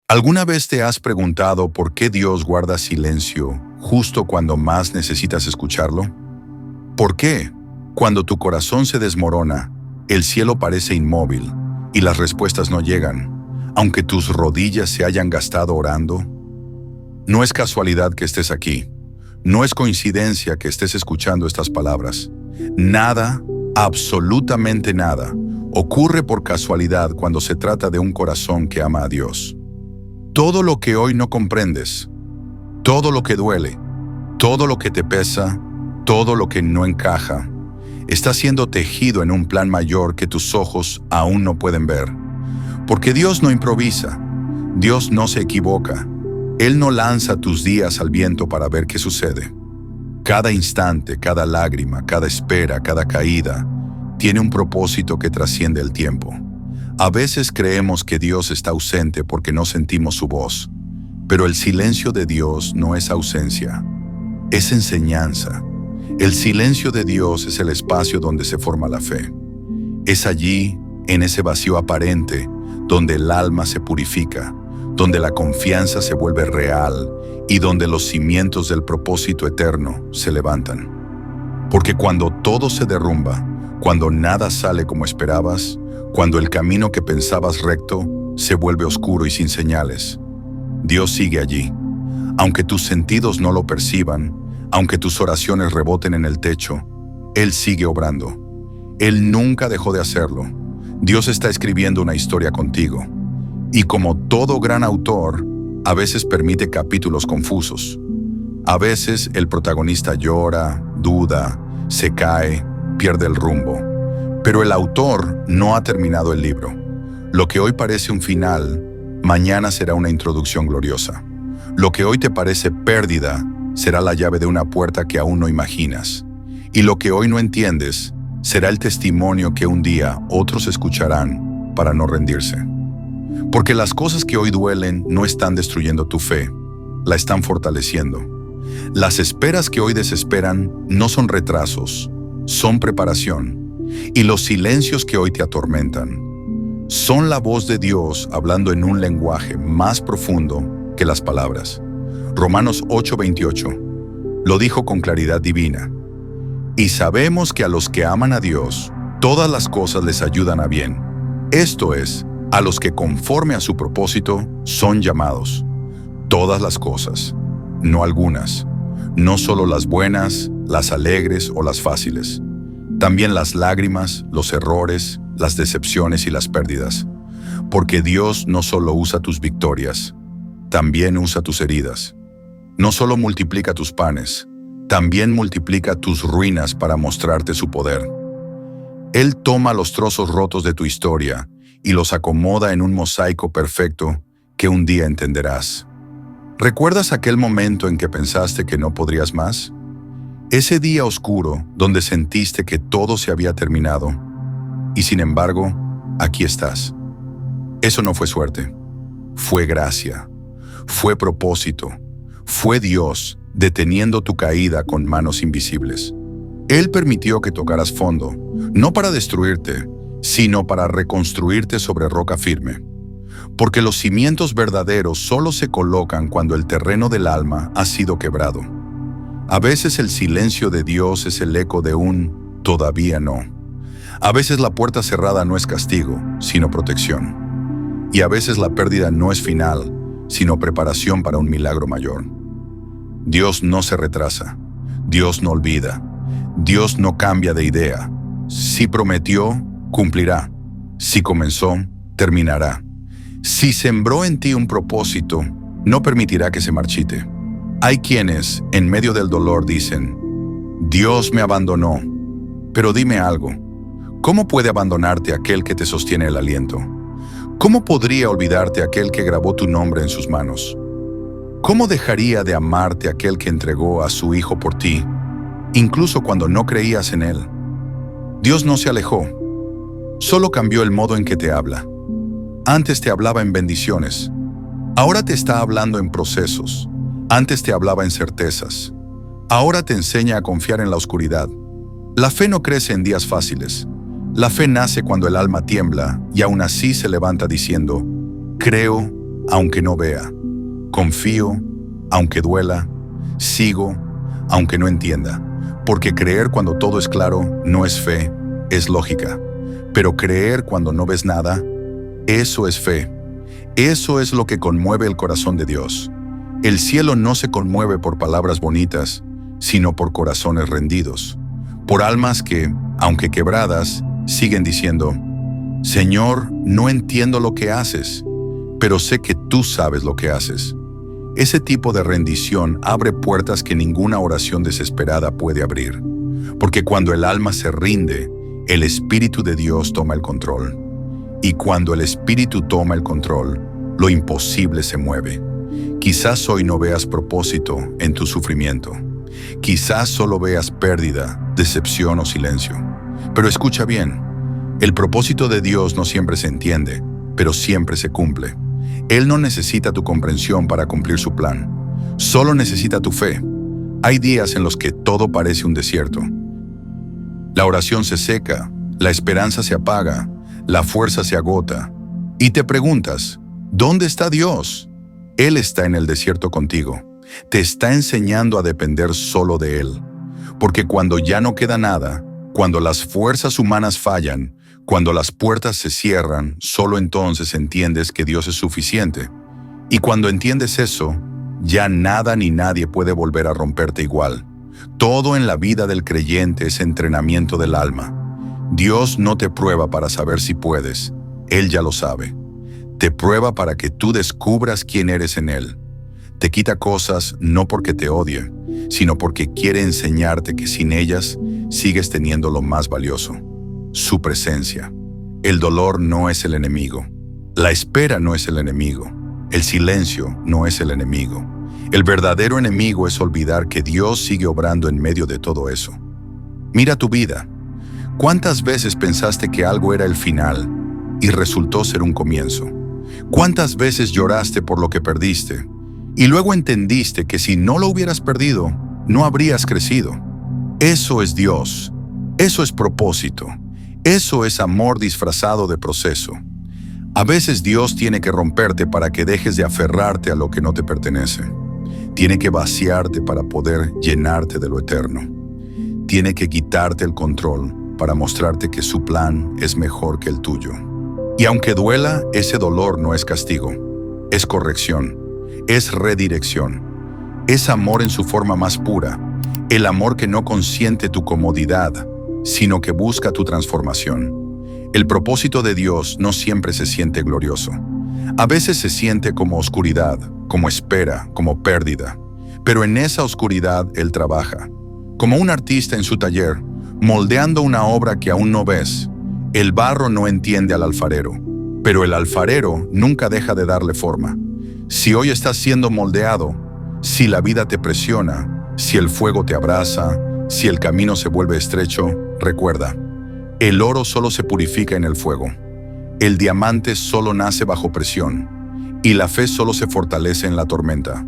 ¿Alguna vez te has preguntado por qué Dios guarda silencio justo cuando más necesitas escucharlo? ¿Por qué, cuando tu corazón se desmorona, el cielo parece inmóvil y las respuestas no llegan, aunque tus rodillas se hayan gastado orando? No es casualidad que estés aquí. No es coincidencia que estés escuchando estas palabras. Nada, absolutamente nada, ocurre por casualidad cuando se trata de un corazón que ama a Dios. Todo lo que hoy no comprendes, todo lo que duele, todo lo que te pesa, todo lo que no encaja, está siendo tejido en un plan mayor que tus ojos aún no pueden ver. Porque Dios no improvisa, Dios no se equivoca, Él no lanza tus días al viento para ver qué sucede. Cada instante, cada lágrima, cada espera, cada caída, tiene un propósito que trasciende el tiempo. A veces creemos que Dios está ausente porque no sentimos su voz, pero el silencio de Dios no es ausencia, es enseñanza. El silencio de Dios es el espacio donde se forma la fe. Es allí, en ese vacío aparente, donde el alma se purifica, donde la confianza se vuelve real y donde los cimientos del propósito eterno se levantan. Porque cuando todo se derrumba, cuando nada sale como esperabas, cuando el camino que pensabas recto se vuelve oscuro y sin señales, Dios sigue allí. Aunque tus sentidos no lo perciban, aunque tus oraciones reboten en el techo, Él sigue obrando. Él nunca dejó de hacerlo. Dios está escribiendo una historia contigo. Y como todo gran autor, a veces permite capítulos confusos. A veces el protagonista llora, duda, se cae, pierde el rumbo. Pero el autor no ha terminado el libro. Lo que hoy parece un final, mañana será una introducción gloriosa. Lo que hoy te parece pérdida, será la llave de una puerta que aún no imaginas. Y lo que hoy no entiendes, será el testimonio que un día otros escucharán para no rendirse. Porque las cosas que hoy duelen no están destruyendo tu fe, la están fortaleciendo. Las esperas que hoy desesperan no son retrasos, son preparación. Y los silencios que hoy te atormentan son la voz de Dios hablando en un lenguaje más profundo que las palabras. Romanos 8:28 lo dijo con claridad divina. Y sabemos que a los que aman a Dios, todas las cosas les ayudan a bien. Esto es, a los que conforme a su propósito son llamados. Todas las cosas, no algunas, no solo las buenas, las alegres o las fáciles. También las lágrimas, los errores, las decepciones y las pérdidas. Porque Dios no solo usa tus victorias, también usa tus heridas. No solo multiplica tus panes, también multiplica tus ruinas para mostrarte su poder. Él toma los trozos rotos de tu historia y los acomoda en un mosaico perfecto que un día entenderás. ¿Recuerdas aquel momento en que pensaste que no podrías más? Ese día oscuro donde sentiste que todo se había terminado y sin embargo, aquí estás. Eso no fue suerte, fue gracia, fue propósito, fue Dios deteniendo tu caída con manos invisibles. Él permitió que tocaras fondo, no para destruirte, sino para reconstruirte sobre roca firme. Porque los cimientos verdaderos solo se colocan cuando el terreno del alma ha sido quebrado. A veces el silencio de Dios es el eco de un todavía no. A veces la puerta cerrada no es castigo, sino protección. Y a veces la pérdida no es final, sino preparación para un milagro mayor. Dios no se retrasa, Dios no olvida, Dios no cambia de idea. Si prometió, cumplirá. Si comenzó, terminará. Si sembró en ti un propósito, no permitirá que se marchite. Hay quienes, en medio del dolor, dicen, Dios me abandonó. Pero dime algo, ¿cómo puede abandonarte aquel que te sostiene el aliento? ¿Cómo podría olvidarte aquel que grabó tu nombre en sus manos? ¿Cómo dejaría de amarte aquel que entregó a su Hijo por ti, incluso cuando no creías en Él? Dios no se alejó, solo cambió el modo en que te habla. Antes te hablaba en bendiciones, ahora te está hablando en procesos. Antes te hablaba en certezas, ahora te enseña a confiar en la oscuridad. La fe no crece en días fáciles. La fe nace cuando el alma tiembla y aún así se levanta diciendo, creo, aunque no vea. Confío, aunque duela. Sigo, aunque no entienda. Porque creer cuando todo es claro no es fe, es lógica. Pero creer cuando no ves nada, eso es fe. Eso es lo que conmueve el corazón de Dios. El cielo no se conmueve por palabras bonitas, sino por corazones rendidos. Por almas que, aunque quebradas, siguen diciendo: Señor, no entiendo lo que haces, pero sé que tú sabes lo que haces. Ese tipo de rendición abre puertas que ninguna oración desesperada puede abrir. Porque cuando el alma se rinde, el Espíritu de Dios toma el control. Y cuando el Espíritu toma el control, lo imposible se mueve. Quizás hoy no veas propósito en tu sufrimiento. Quizás solo veas pérdida, decepción o silencio. Pero escucha bien, el propósito de Dios no siempre se entiende, pero siempre se cumple. Él no necesita tu comprensión para cumplir su plan. Solo necesita tu fe. Hay días en los que todo parece un desierto. La oración se seca, la esperanza se apaga, la fuerza se agota. Y te preguntas, ¿dónde está Dios? Él está en el desierto contigo. Te está enseñando a depender solo de Él. Porque cuando ya no queda nada, cuando las fuerzas humanas fallan, cuando las puertas se cierran, solo entonces entiendes que Dios es suficiente. Y cuando entiendes eso, ya nada ni nadie puede volver a romperte igual. Todo en la vida del creyente es entrenamiento del alma. Dios no te prueba para saber si puedes. Él ya lo sabe. Te prueba para que tú descubras quién eres en Él. Te quita cosas no porque te odie, sino porque quiere enseñarte que sin ellas sigues teniendo lo más valioso: su presencia. El dolor no es el enemigo. La espera no es el enemigo. El silencio no es el enemigo. El verdadero enemigo es olvidar que Dios sigue obrando en medio de todo eso. Mira tu vida. ¿Cuántas veces pensaste que algo era el final y resultó ser un comienzo? ¿Cuántas veces lloraste por lo que perdiste y luego entendiste que si no lo hubieras perdido, no habrías crecido? Eso es Dios. Eso es propósito. Eso es amor disfrazado de proceso. A veces Dios tiene que romperte para que dejes de aferrarte a lo que no te pertenece. Tiene que vaciarte para poder llenarte de lo eterno. Tiene que quitarte el control para mostrarte que su plan es mejor que el tuyo. Y aunque duela, ese dolor no es castigo, es corrección, es redirección, es amor en su forma más pura, el amor que no consiente tu comodidad, sino que busca tu transformación. El propósito de Dios no siempre se siente glorioso. A veces se siente como oscuridad, como espera, como pérdida. Pero en esa oscuridad Él trabaja, como un artista en su taller, moldeando una obra que aún no ves. El barro no entiende al alfarero, pero el alfarero nunca deja de darle forma. Si hoy estás siendo moldeado, si la vida te presiona, si el fuego te abraza, si el camino se vuelve estrecho, recuerda, el oro solo se purifica en el fuego, el diamante solo nace bajo presión, y la fe solo se fortalece en la tormenta.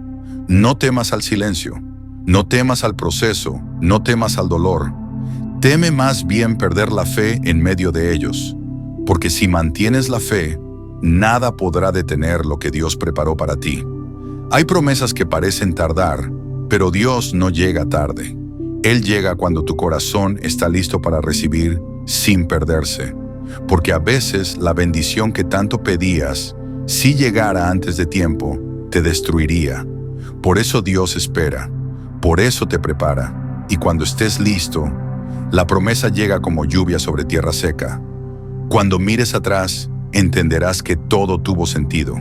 No temas al silencio, no temas al proceso, no temas al dolor. Teme más bien perder la fe en medio de ellos, porque si mantienes la fe, nada podrá detener lo que Dios preparó para ti. Hay promesas que parecen tardar, pero Dios no llega tarde. Él llega cuando tu corazón está listo para recibir sin perderse, porque a veces la bendición que tanto pedías, si llegara antes de tiempo, te destruiría. Por eso Dios espera, por eso te prepara, y cuando estés listo, la promesa llega como lluvia sobre tierra seca. Cuando mires atrás, entenderás que todo tuvo sentido,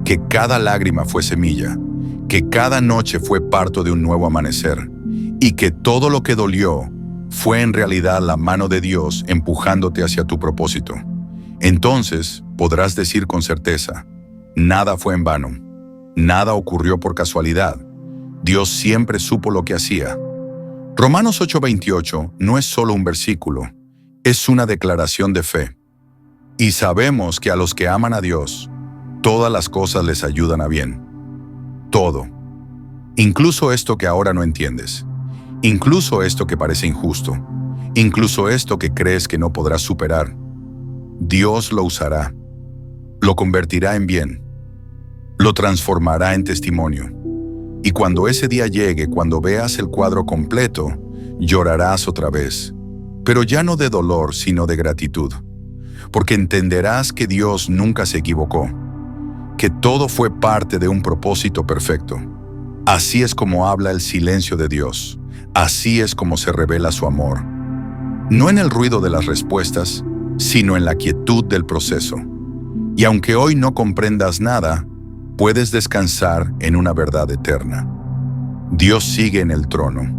que cada lágrima fue semilla, que cada noche fue parto de un nuevo amanecer, y que todo lo que dolió fue en realidad la mano de Dios empujándote hacia tu propósito. Entonces podrás decir con certeza, nada fue en vano, nada ocurrió por casualidad. Dios siempre supo lo que hacía. Romanos 8:28 no es solo un versículo, es una declaración de fe. Y sabemos que a los que aman a Dios, todas las cosas les ayudan a bien. Todo. Incluso esto que ahora no entiendes. Incluso esto que parece injusto. Incluso esto que crees que no podrás superar. Dios lo usará. Lo convertirá en bien. Lo transformará en testimonio. Y cuando ese día llegue, cuando veas el cuadro completo, llorarás otra vez, pero ya no de dolor, sino de gratitud, porque entenderás que Dios nunca se equivocó, que todo fue parte de un propósito perfecto. Así es como habla el silencio de Dios, así es como se revela su amor. No en el ruido de las respuestas, sino en la quietud del proceso. Y aunque hoy no comprendas nada, puedes descansar en una verdad eterna. Dios sigue en el trono.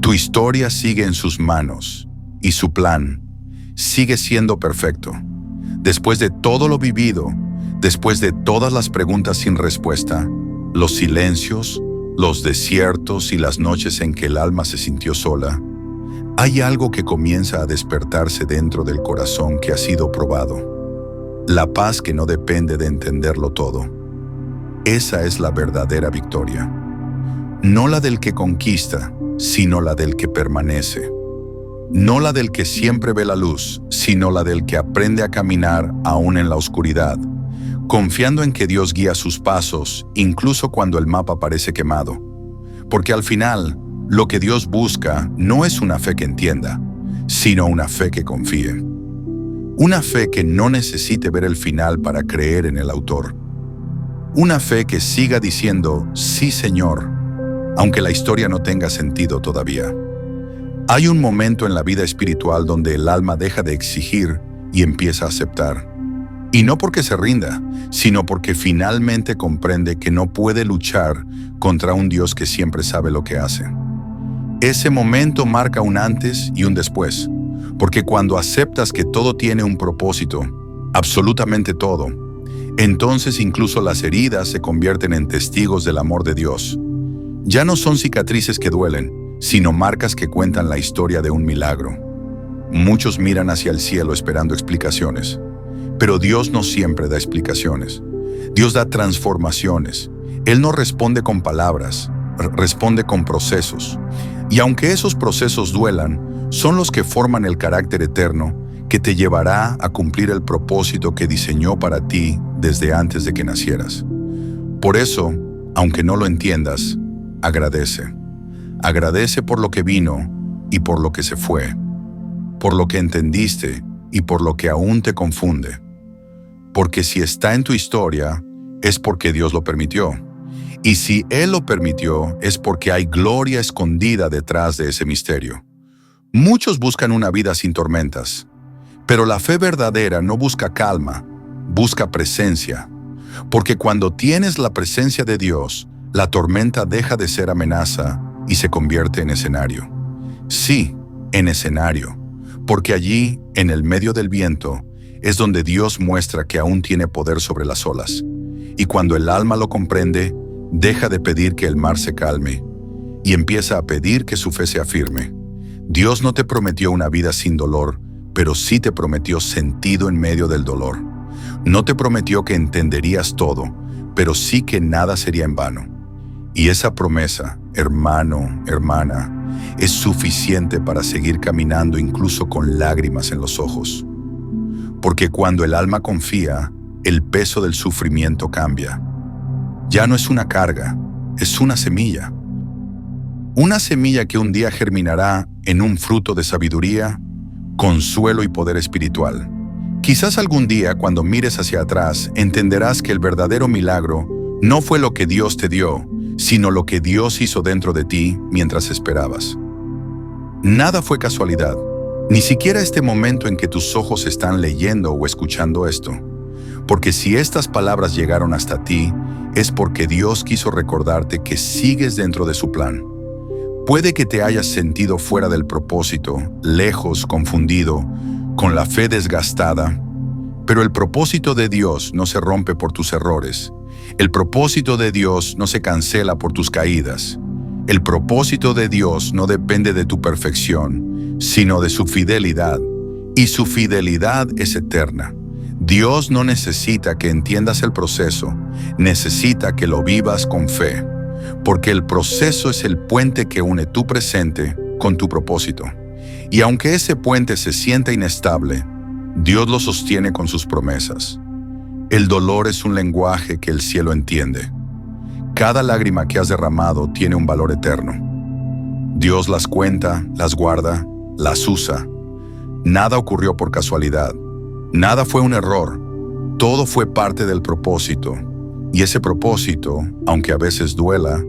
Tu historia sigue en sus manos y su plan sigue siendo perfecto. Después de todo lo vivido, después de todas las preguntas sin respuesta, los silencios, los desiertos y las noches en que el alma se sintió sola, hay algo que comienza a despertarse dentro del corazón que ha sido probado. La paz que no depende de entenderlo todo. Esa es la verdadera victoria. No la del que conquista, sino la del que permanece. No la del que siempre ve la luz, sino la del que aprende a caminar aún en la oscuridad, confiando en que Dios guía sus pasos, incluso cuando el mapa parece quemado. Porque al final, lo que Dios busca no es una fe que entienda, sino una fe que confíe. Una fe que no necesite ver el final para creer en el autor. Una fe que siga diciendo, sí, Señor, aunque la historia no tenga sentido todavía. Hay un momento en la vida espiritual donde el alma deja de exigir y empieza a aceptar. Y no porque se rinda, sino porque finalmente comprende que no puede luchar contra un Dios que siempre sabe lo que hace. Ese momento marca un antes y un después, porque cuando aceptas que todo tiene un propósito, absolutamente todo, entonces incluso las heridas se convierten en testigos del amor de Dios. Ya no son cicatrices que duelen, sino marcas que cuentan la historia de un milagro. Muchos miran hacia el cielo esperando explicaciones, pero Dios no siempre da explicaciones. Dios da transformaciones. Él no responde con palabras, responde con procesos. Y aunque esos procesos duelan, son los que forman el carácter eterno que te llevará a cumplir el propósito que diseñó para ti desde antes de que nacieras. Por eso, aunque no lo entiendas, agradece. Agradece por lo que vino y por lo que se fue, por lo que entendiste y por lo que aún te confunde. Porque si está en tu historia, es porque Dios lo permitió. Y si Él lo permitió, es porque hay gloria escondida detrás de ese misterio. Muchos buscan una vida sin tormentas, pero la fe verdadera no busca calma, busca presencia. Porque cuando tienes la presencia de Dios, la tormenta deja de ser amenaza y se convierte en escenario. Sí, en escenario, porque allí, en el medio del viento, es donde Dios muestra que aún tiene poder sobre las olas. Y cuando el alma lo comprende, deja de pedir que el mar se calme y empieza a pedir que su fe sea firme. Dios no te prometió una vida sin dolor, pero sí te prometió sentido en medio del dolor. No te prometió que entenderías todo, pero sí que nada sería en vano. Y esa promesa, hermano, hermana, es suficiente para seguir caminando incluso con lágrimas en los ojos. Porque cuando el alma confía, el peso del sufrimiento cambia. Ya no es una carga, es una semilla. Una semilla que un día germinará en un fruto de sabiduría, consuelo y poder espiritual. Quizás algún día, cuando mires hacia atrás, entenderás que el verdadero milagro no fue lo que Dios te dio, sino lo que Dios hizo dentro de ti mientras esperabas. Nada fue casualidad, ni siquiera este momento en que tus ojos están leyendo o escuchando esto. Porque si estas palabras llegaron hasta ti, es porque Dios quiso recordarte que sigues dentro de su plan. Puede que te hayas sentido fuera del propósito, lejos, confundido, con la fe desgastada, pero el propósito de Dios no se rompe por tus errores. El propósito de Dios no se cancela por tus caídas. El propósito de Dios no depende de tu perfección, sino de su fidelidad, y su fidelidad es eterna. Dios no necesita que entiendas el proceso, necesita que lo vivas con fe, porque el proceso es el puente que une tu presente con tu propósito. Y aunque ese puente se sienta inestable, Dios lo sostiene con sus promesas. El dolor es un lenguaje que el cielo entiende. Cada lágrima que has derramado tiene un valor eterno. Dios las cuenta, las guarda, las usa. Nada ocurrió por casualidad. Nada fue un error. Todo fue parte del propósito. Y ese propósito, aunque a veces duela,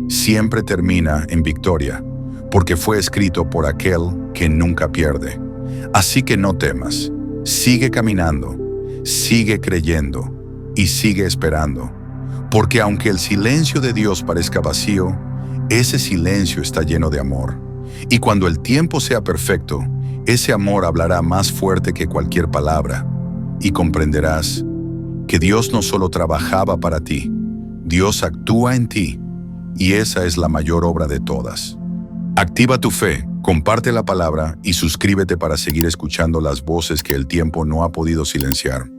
siempre termina en victoria, porque fue escrito por aquel que nunca pierde. Así que no temas. Sigue caminando, sigue creyendo y sigue esperando. Porque aunque el silencio de Dios parezca vacío, ese silencio está lleno de amor. Y cuando el tiempo sea perfecto, ese amor hablará más fuerte que cualquier palabra. Y comprenderás que Dios no solo trabajaba para ti, Dios actúa en ti. Y esa es la mayor obra de todas. Activa tu fe, comparte la palabra y suscríbete para seguir escuchando las voces que el tiempo no ha podido silenciar.